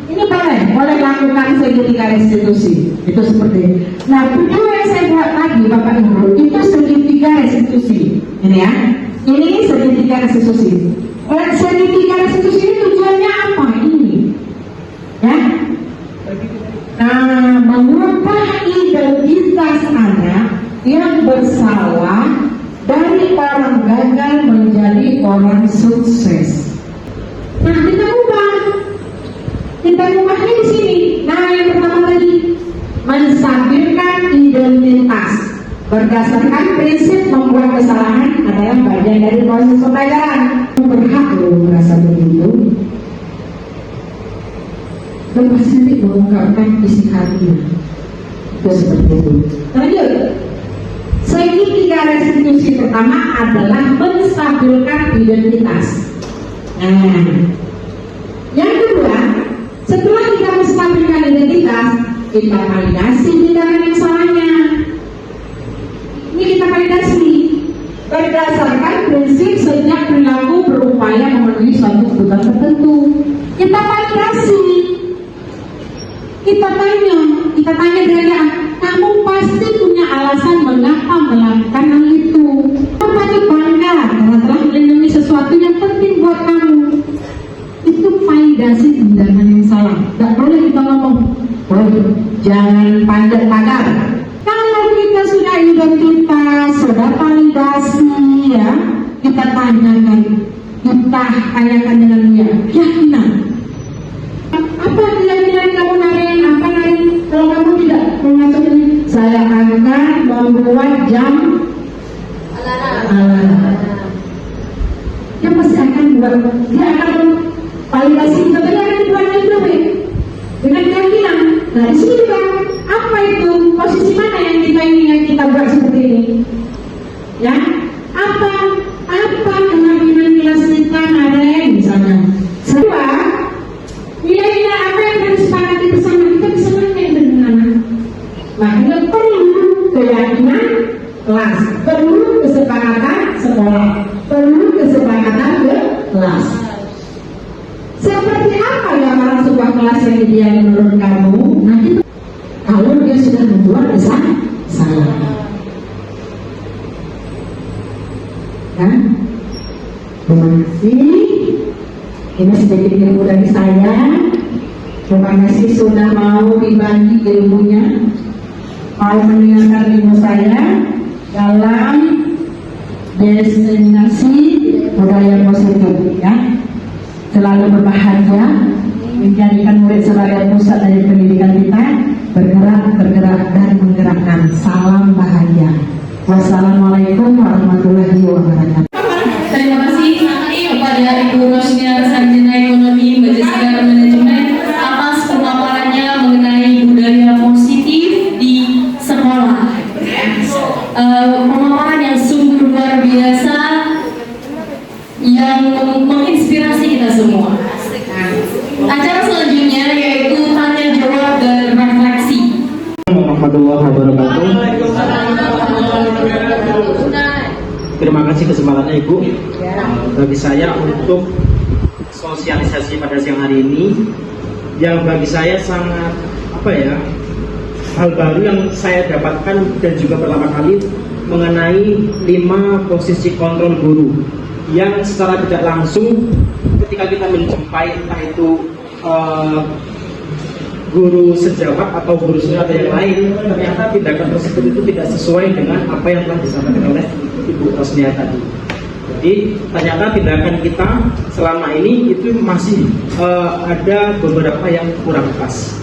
Speaker 6: ini boleh lakukan segitiga restitusi. Itu seperti. Nah, video yang saya buat tadi Bapak Ibu itu segitiga restitusi. Ini ya, ini segitiga restitusi. Segitiga restitusi ini tujuannya apa? Ini, ya. Nah, mengubah identitas anak yang bersalah dari orang gagal menjadi orang sukses. Nah, kita ubahnya di sini. Nah, yang pertama tadi, menstabilkan identitas berdasarkan prinsip membuat kesalahan adalah bagian dari proses pembelajaran. Berhak loh merasa begitu. Lepas nanti mengungkapkan isi hatinya. Itu seperti itu. Lanjut. Segitiga restitusi pertama adalah menstabilkan identitas. Nah, yang kedua, setelah kita menstabilkan identitas, kita validasi tindakan yang salahnya. Ini kita validasi berdasarkan prinsip sejak perilaku berupaya memenuhi suatu kebutuhan tertentu. Kita validasi. Kita tanya dia, kamu pasti punya alasan mengapa melakukan hal itu. Kamu patut bangga karena telah melindungi sesuatu yang penting buat kamu. Itu validasi tindakan yang salah. Tidak boleh kita ngomong, jangan panjat pagar. Kalau kita sudah identitas, sudah validasi, ya, kita tanyakan dengan dia, keyakinan. Apa keyakinan kamu Naren? Apa Naren? Kalau kamu tidak mengasuh ini, saya akan membuat jam alarm. Dia pasti akan buat, dia akan validasi, tapi dia akan dibuatnya juga dengan keyakinan. Nah, di sini juga apa itu posisi mana yang kita buat seperti ini? Ya, apa keyakinan kelas kita Naren misalnya? Kedua, nilai-nilai apa yang harus disepakati bersama, kita bisa nanya dengan anak. Makanya perlu keyakinan kelas, perlu kesepakatan sekolah, perlu kesepakatan kelas. Seperti apa gambaran sebuah kelas yang ideal menurut kamu? Nah, kita, kalau dia sudah membuat kesalahan, kan? Terima kasih. Ini sedikit ilmu dari saya. Terima kasih sudah mau dibagi ilmunya, mau mendengarkan ilmu saya dalam destinasi budaya positif, ya. Selalu berbahagia, menjadikan murid sebagai pusat dari pendidikan kita, bergerak dan menggerakkan. Salam bahagia. Wassalamualaikum warahmatullahi wabarakatuh.
Speaker 2: Terima kasih kepada Ibu Rosnia Sarjana Ekonomi Magister Manajemen atas pemaparannya mengenai budaya positif di sekolah. Pemaparan yang sungguh luar biasa yang menginspirasi kita semua. Acara selanjutnya yaitu tanya jawab dan refleksi.
Speaker 4: Warahmatullahi wabarakatuh. Terima kasih kesempatannya Ibu. Bagi saya untuk sosialisasi pada siang hari ini, yang bagi saya sangat hal baru yang saya dapatkan dan juga pertama kali mengenai 5 posisi kontrol guru yang secara tidak langsung ketika kita menjumpai entah itu guru sejawat atau guru senior atau yang lain, ternyata tindakan tersebut itu tidak sesuai dengan apa yang telah disampaikan oleh Ibu Rosnia tadi. Jadi ternyata tindakan kita selama ini itu masih ada beberapa yang kurang pas.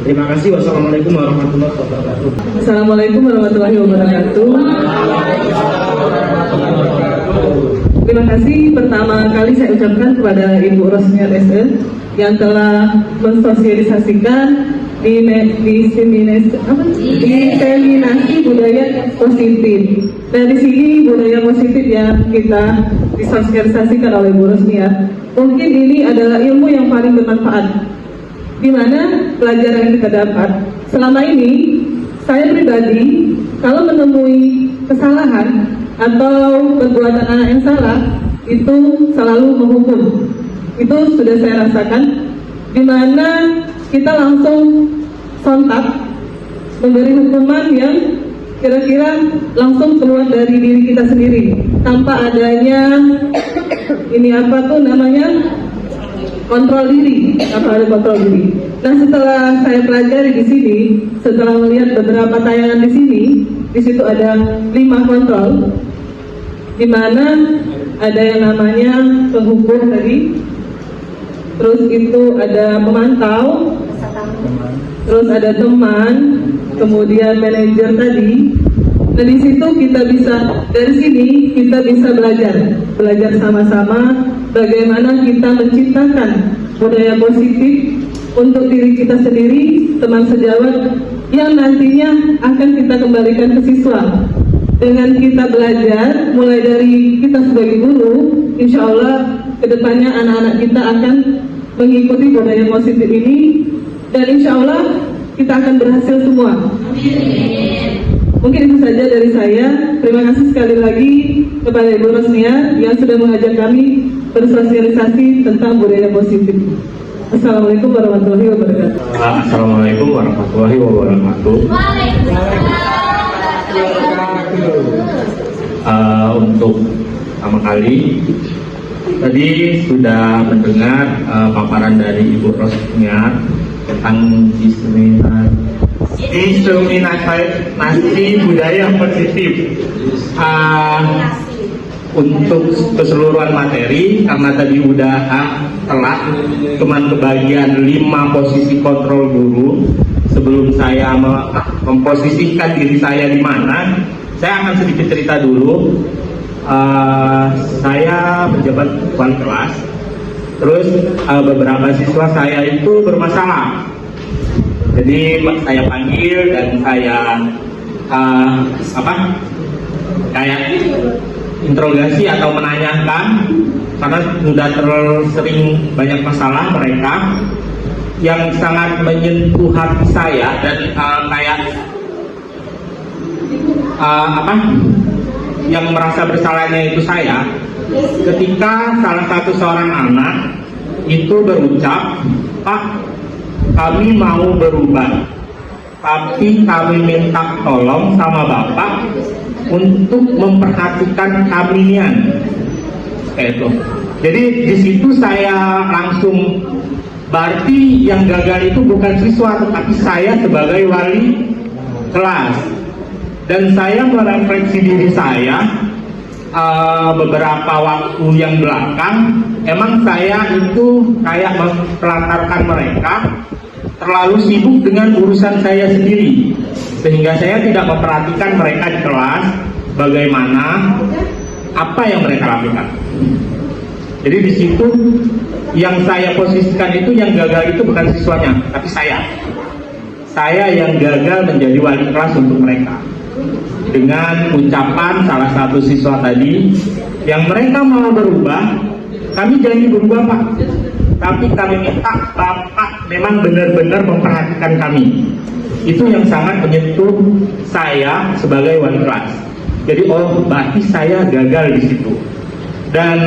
Speaker 4: Terima kasih. Wassalamualaikum warahmatullahi wabarakatuh.
Speaker 7: Assalamualaikum warahmatullahi wabarakatuh. Terima kasih pertama kali saya ucapkan kepada Ibu Rosnia SL yang telah mensosialisasikan diseminasi budaya positif. Dan di sini budaya positif yang kita disosialisasikan oleh Ibu Rosnia, mungkin ini adalah ilmu yang paling bermanfaat, di mana pelajaran yang kita dapat selama ini. Saya pribadi kalau menemui kesalahan atau perbuatan anak yang salah, itu selalu menghukum. Itu sudah saya rasakan, di mana kita langsung sontak memberi hukuman yang kira-kira langsung keluar dari diri kita sendiri tanpa adanya kontrol diri, tanpa ada kontrol diri. Nah, setelah saya pelajari di sini, setelah melihat beberapa tayangan di di situ ada 5 kontrol, di mana ada yang namanya penghubung tadi, terus itu ada pemantau, terus ada teman, kemudian manajer tadi. Nah di situ kita bisa, dari sini kita bisa belajar sama-sama bagaimana kita menciptakan budaya positif untuk diri kita sendiri, teman sejawat, yang nantinya akan kita kembalikan ke siswa. Dengan kita belajar, mulai dari kita sebagai guru, insya Allah kedepannya anak-anak kita akan mengikuti budaya positif ini, dan insya Allah kita akan berhasil semua. Mungkin itu saja dari saya. Terima kasih sekali lagi kepada Ibu Rosnia yang sudah mengajak kami bersosialisasi tentang budaya positif. Assalamualaikum warahmatullahi wabarakatuh.
Speaker 8: Assalamualaikum warahmatullahi wabarakatuh. Untuk pertama kali tadi sudah mendengar paparan dari Ibu Rosnia tentang diskriminasi budaya positif. Untuk keseluruhan materi, karena tadi udah telat, cuman kebagian 5 posisi kontrol guru. Sebelum saya memposisikan diri saya di mana, saya akan sedikit cerita dulu. Saya menjabat wali kelas, terus beberapa siswa saya itu bermasalah. Jadi saya panggil dan saya kayak interogasi atau menanyakan, karena sudah terlalu sering banyak masalah mereka yang sangat menyentuh hati saya, dan yang merasa bersalahnya itu saya, ketika salah satu seorang anak itu berucap, "Pak, kami mau berubah, tapi kami minta tolong sama Bapak untuk memperhatikan kamian." Kayak itu. Jadi di situ saya langsung, berarti yang gagal itu bukan siswa, tetapi saya sebagai wali kelas. Dan saya merefleksi diri saya beberapa waktu yang belakang, emang saya itu kayak mempelantarkan mereka, terlalu sibuk dengan urusan saya sendiri, sehingga saya tidak memperhatikan mereka di kelas, bagaimana apa yang mereka lakukan. Jadi di situ yang saya posisikan itu, yang gagal itu bukan siswanya, tapi saya yang gagal menjadi wali kelas untuk mereka. Dengan ucapan salah satu siswa tadi, yang mereka mau berubah, kami janji berubah Pak, tapi kami minta Bapak memang benar-benar memperhatikan kami. Itu yang sangat menyentuh saya sebagai wali kelas. Jadi berarti saya gagal di situ. Dan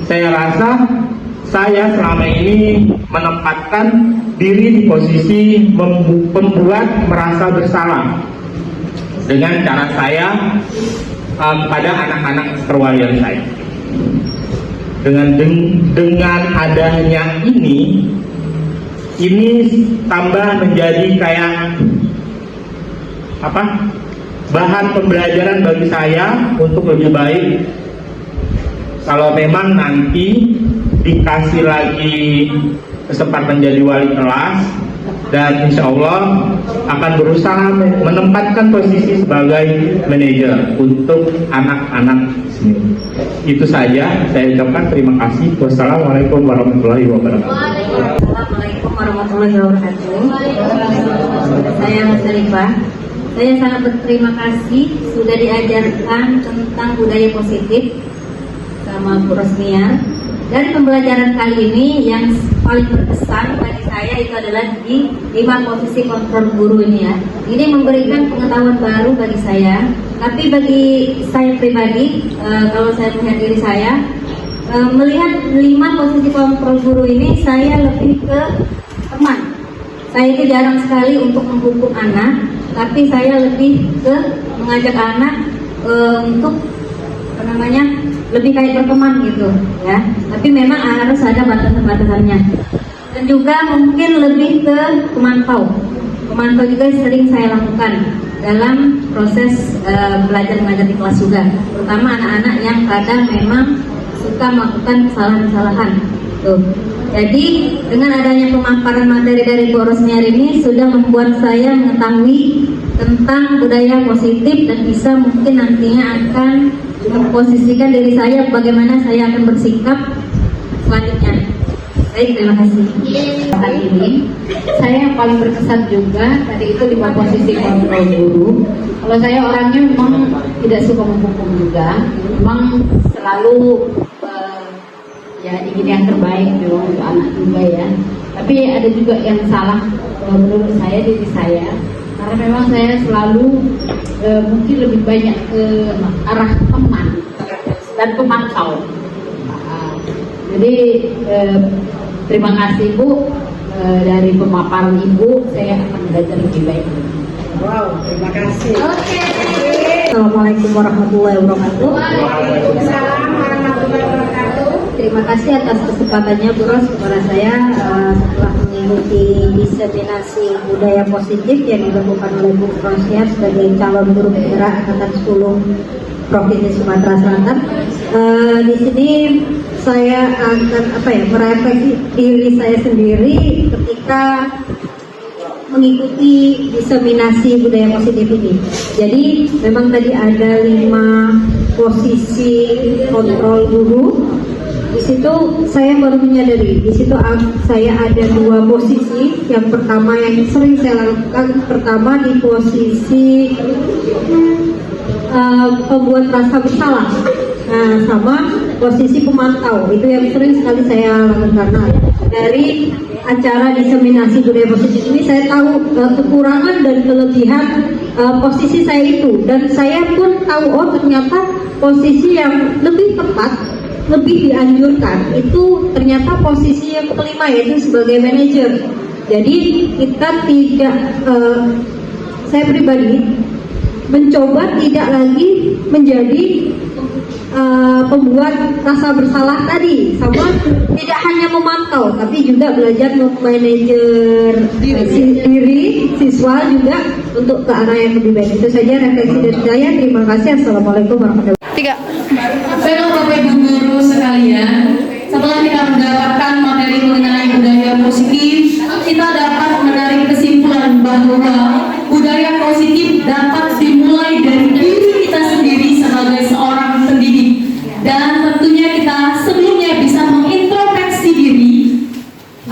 Speaker 8: saya rasa saya selama ini menempatkan diri di posisi membuat merasa bersalah dengan cara saya pada anak-anak perwalian saya. Dengan adanya ini tambah menjadi kayak bahan pembelajaran bagi saya untuk lebih baik. Kalau memang nanti dikasih lagi kesempatan jadi wali kelas, dan insya Allah akan berusaha menempatkan posisi sebagai manajer untuk anak-anak sini. Itu saja, saya ucapkan terima kasih. Wassalamualaikum warahmatullahi wabarakatuh.
Speaker 9: Assalamualaikum warahmatullahi wabarakatuh. Saya Mustalifah. Saya sangat berterima kasih sudah diajarkan tentang budaya positif sama Bu Rosnia. Dari pembelajaran kali ini yang paling berkesan bagi saya itu adalah di 5 posisi kontrol guru ini ya. Ini memberikan pengetahuan baru bagi saya. Tapi bagi saya pribadi, kalau saya melihat diri saya, melihat 5 posisi kontrol guru ini, saya lebih ke teman. Saya itu jarang sekali untuk menghukum anak, tapi saya lebih ke mengajak anak untuk lebih kayak berteman gitu ya. Tapi memang harus ada batasan-batasannya. Dan juga mungkin lebih ke pemantau. Memantau juga sering saya lakukan dalam proses belajar mengajar di kelas juga, terutama anak-anak yang kadang memang suka melakukan kesalahan-kesalahan. Tuh. Jadi dengan adanya pemaparan materi dari Bu Rosniar ini sudah membuat saya mengetahui tentang budaya positif dan bisa mungkin nantinya akan memposisikan diri saya bagaimana saya akan bersikap selanjutnya. Baik, terima kasih.
Speaker 10: Saat ini saya yang paling berkesan juga tadi itu di posisi kontrol guru. Kalau saya orangnya memang tidak suka menghukum juga, memang selalu ya ingin yang terbaik memang untuk anak juga ya. Tapi ada juga yang salah menurut saya diri saya, karena memang saya selalu mungkin lebih banyak ke arah teman dan pemantau. Jadi terima kasih Bu, dari pemaparan Ibu saya akan belajar lebih baik.
Speaker 3: Wow, terima kasih. Oke. Assalamualaikum warahmatullahi wabarakatuh.
Speaker 10: Waalaikumsalam warahmatullahi wabarakatuh.
Speaker 9: Terima kasih atas kesempatannya Bu Ros kepada saya setelah mengikuti diseminasi budaya positif yang dilakukan oleh Bu Rosniar sebagai calon guru penggerak Angkatan 10 Provinsi Sumatera Selatan. Di sini saya akan merefleksi diri saya sendiri ketika mengikuti diseminasi budaya positif ini. Jadi memang tadi ada 5 posisi kontrol guru. Di situ saya baru menyadari, di situ saya ada 2 posisi. Yang pertama yang sering saya lakukan, pertama di posisi pembuat rasa bersalah. Nah, sama posisi pemantau itu yang sering sekali saya lakukan. Nah, dari acara diseminasi budaya positif ini saya tahu kekurangan dan kelebihan posisi saya itu, dan saya pun tahu ternyata posisi yang lebih tepat, lebih dianjurkan itu ternyata posisi yang kelima, yaitu sebagai manajer. Jadi kita tidak, saya pribadi mencoba tidak lagi menjadi pembuat rasa bersalah tadi, sama tidak hanya memantau tapi juga belajar memanajer diri siswa juga untuk ke arah yang lebih baik. Itu saja refleksi dari saya. Terima kasih. Assalamualaikum warahmatullahi wabarakatuh.
Speaker 2: Baiklah Bapak Ibu guru sekalian, setelah kita mendapatkan materi mengenai budaya positif, kita dapat menarik kesimpulan bahwa budaya positif dapat dimulai dari diri kita sendiri sebagai seorang pendidik, dan tentunya kita sebelumnya bisa mengintrospeksi diri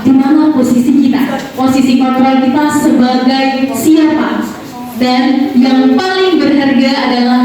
Speaker 2: di mana posisi kita, posisi kontrol kita sebagai siapa, dan yang paling berharga adalah